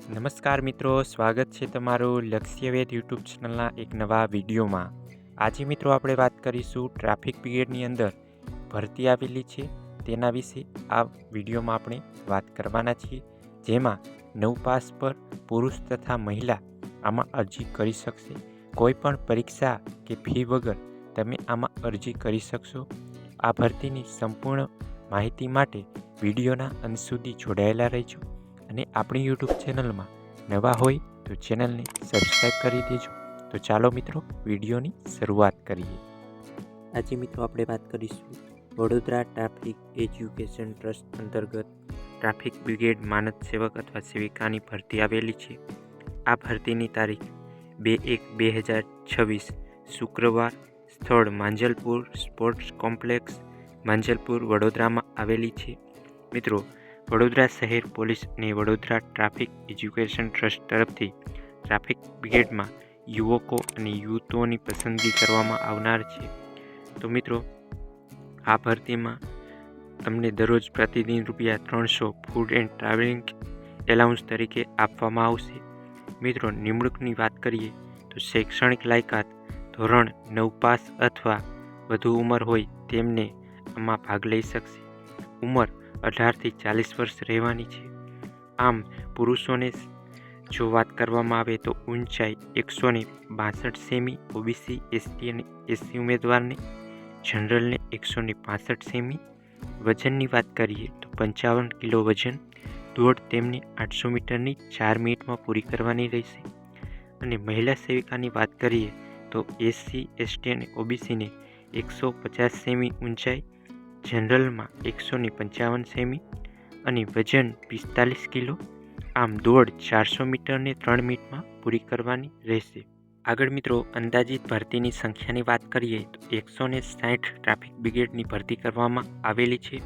નમસ્કાર મિત્રો, સ્વાગત છે તમારું લક્ષ્યવેધ યુટ્યુબ ચેનલના એક નવા વિડીયોમાં। આજે મિત્રો આપણે વાત કરીશું ટ્રાફિક બ્રિગેડની અંદર ભરતી આવેલી છે તેના વિશે આ વિડીયોમાં આપણે વાત કરવાના છીએ। જેમાં 9 પાસ પર પુરુષ તથા મહિલા આમાં અરજી કરી શકશે। કોઈ પણ પરીક્ષા કે ફી વગર તમે આમાં અરજી કરી શકશો। આ ભરતીની સંપૂર્ણ માહિતી માટે વિડીયોના અંત સુધી જોડાયેલા રહેજો અને આપણી યુટ્યુબ ચેનલમાં નવા હોય તો ચેનલને સબસ્ક્રાઈબ કરી દેજો। તો ચાલો મિત્રો વિડીયોની શરૂઆત કરીએ। આજે મિત્રો આપણે વાત કરીશું વડોદરા ટ્રાફિક એજ્યુકેશન ટ્રસ્ટ અંતર્ગત ટ્રાફિક બ્રિગેડ માનદ સેવક અથવા સેવિકાની ભરતી આવેલી છે। આ ભરતીની તારીખ 2/1/2026 શુક્રવાર, સ્થળ માંજલપુર સ્પોર્ટ્સ કોમ્પ્લેક્સ માંજલપુર વડોદરામાં આવેલી છે। મિત્રો, વડોદરા શહેર પોલીસ અને વડોદરા ટ્રાફિક એજ્યુકેશન ટ્રસ્ટ તરફથી ટ્રાફિક બ્રિગેડમાં યુવકો અને યુવતીઓની પસંદગી કરવામાં આવનાર છે। તો મિત્રો, આ ભરતીમાં તમને દરરોજ પ્રતિદિન ₹300 ફૂડ એન્ડ ટ્રાવેલિંગ એલાઉન્સ તરીકે આપવામાં આવશે। મિત્રો, નિમણૂકની વાત કરીએ તો શૈક્ષણિક લાયકાત ધોરણ 9 પાસ અથવા વધુ ઉંમર હોય તેમને આમાં ભાગ લઈ શકશે। ઉંમર 18 થી 40 વર્ષ રહેવાની છે। આમ પુરુષોને જો વાત કરવામાં આવે તો ઊંચાઈ 162 સેમી, ઓબીસી, એસટી અને એસસી ઉમેદવારને, જનરલને 165 સેમી। વજનની વાત કરીએ તો 55 કિલો વજન। દોડ તેમને 800 મીટરની 4 મિનિટમાં પૂરી કરવાની રહેશે। અને મહિલા સેવિકાની વાત કરીએ તો એસસી, એસટી અને ઓબીસીને 150 સેમી ઊંચાઈ, જનરલમાં 155 સેમી અને વજન 45 કિલો। આમ દોડ 400 મીટરને 3 મિનિટમાં પૂરી કરવાની રહેશે। આગળ મિત્રો, અંદાજિત ભરતીની સંખ્યાની વાત કરીએ તો 160 ટ્રાફિક બ્રિગેડની ભરતી કરવામાં આવેલી છે।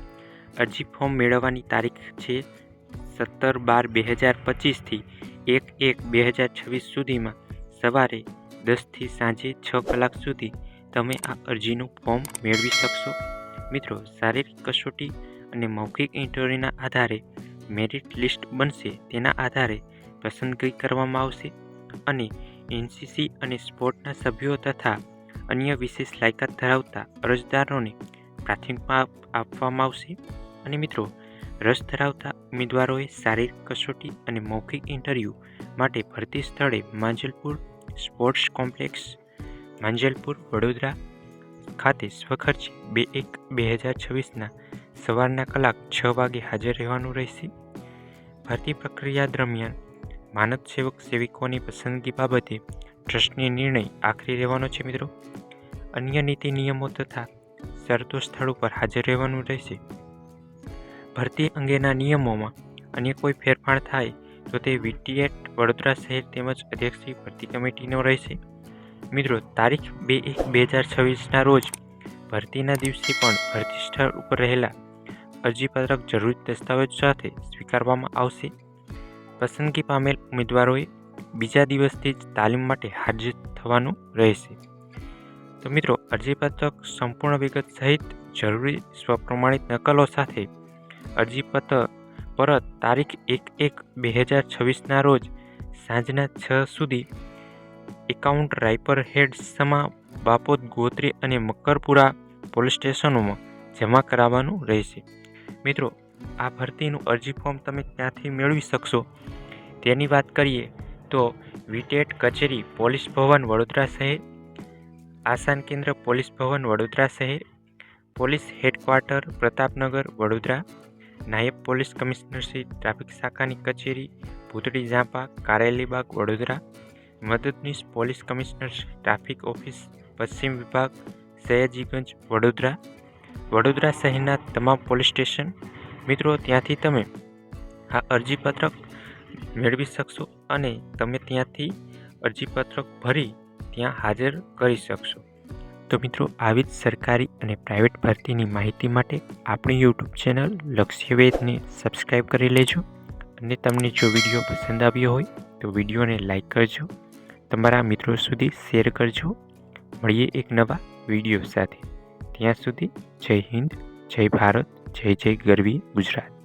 અરજી ફોર્મ મેળવવાની તારીખ છે 17/12/2025 થી 1/1/2026 સુધીમાં સવારે 10 થી સાંજે 6 કલાક સુધી તમે આ અરજીનું ફોર્મ મેળવી શકશો। મિત્રો, શારીરિક કસોટી અને મૌખિક ઇન્ટરવ્યૂના આધારે મેરિટ લિસ્ટ બનશે। તેના આધારે પસંદગી કરવામાં આવશે અને એનસીસી અને સ્પોર્ટના સભ્યો તથા અન્ય વિશેષ લાયકાત ધરાવતા અરજદારોને પ્રાથમિકતા આપવામાં આવશે। અને મિત્રો, રસ ધરાવતા ઉમેદવારોએ શારીરિક કસોટી અને મૌખિક ઇન્ટરવ્યૂ માટે ભરતી સ્થળે માંજલપુર સ્પોર્ટ્સ કોમ્પ્લેક્સ માંજલપુર વડોદરા ખાતે સ્વખર્ચે 2/1/2026ના સવારના કલાક 6 વાગે હાજર રહેવાનું રહેશે। ભરતી પ્રક્રિયા દરમિયાન માનદ સેવક સેવિકોની પસંદગી બાબતે ટ્રસ્ટની નિર્ણય આખરી રહેવાનો છે। મિત્રો, અન્ય નીતિ નિયમો તથા શરતો સ્થળ ઉપર હાજર રહેવાનું રહેશે। ભરતી અંગેના નિયમોમાં અન્ય કોઈ ફેરફાર થાય તો તે વીટીએટ વડોદરા શહેર તેમજ અધ્યક્ષીય ભરતી કમિટીનો રહેશે। મિત્રો, તારીખ 2/1/2026ના રોજ ભરતીના દિવસે પણ ભરતી સ્થળ ઉપર રહેલા અરજીપત્રક જરૂરી દસ્તાવેજ સાથે સ્વીકારવામાં આવશે। પસંદગી પામેલ ઉમેદવારોએ બીજા દિવસથી જ તાલીમ માટે હાજર થવાનું રહેશે। તો મિત્રો, અરજીપત્રક સંપૂર્ણ વિગત સહિત જરૂરી સ્વપ્રમાણિત નકલો સાથે અરજીપત્ર પરત તારીખ 1/1/2026ના રોજ સાંજના 6 સુધી એકાઉન્ટ રાયપર હેડ સમા, બાપોદ, ગોત્રી અને મકરપુરા પોલીસ સ્ટેશનોમાં જમા કરાવવાનું રહેશે। મિત્રો, આ ભરતીનું અરજી ફોર્મ તમે ક્યાંથી મેળવી શકશો તેની વાત કરીએ તો વીટેટ કચેરી પોલીસ ભવન વડોદરા શહેર, આસાન કેન્દ્ર પોલીસ ભવન વડોદરા શહેર, પોલીસ હેડક્વાર્ટર પ્રતાપનગર વડોદરા, નાયબ પોલીસ કમિશનર શ્રી ટ્રાફિક શાખાની કચેરી ભૂતળી ઝાંપા કારેલીબાગ વડોદરા, મદદનીશ police commissioner Shri traffic office પશ્ચિમ વિભાગ સયાજીગંજ વડોદરા, વડોદરા શહેરના તમામ પોલીસ સ્ટેશન। મિત્રો, ત્યાંથી તમે આ અરજીપત્રક મેળવી શકશો અને તમે ત્યાંથી અરજીપત્રક ભરી ત્યાં હાજર કરી શકશો। તો મિત્રો, આવી જ સરકારી અને પ્રાઇવેટ ભરતીની માહિતી માટે આપણી યુટ્યુબ ચેનલ લક્ષ્યવેધને સબસ્ક્રાઈબ કરી લેજો અને તમને જો વિડીયો પસંદ આવ્યો હોય તો વિડીયોને લાઈક કરજો, તમારા મિત્રો સુધી શેર કરજો। મળીએ એક નવા વિડીયો સાથે। ત્યાં સુધી જય હિન્દ, જય ભારત, જય જય ગરવી ગુજરાત।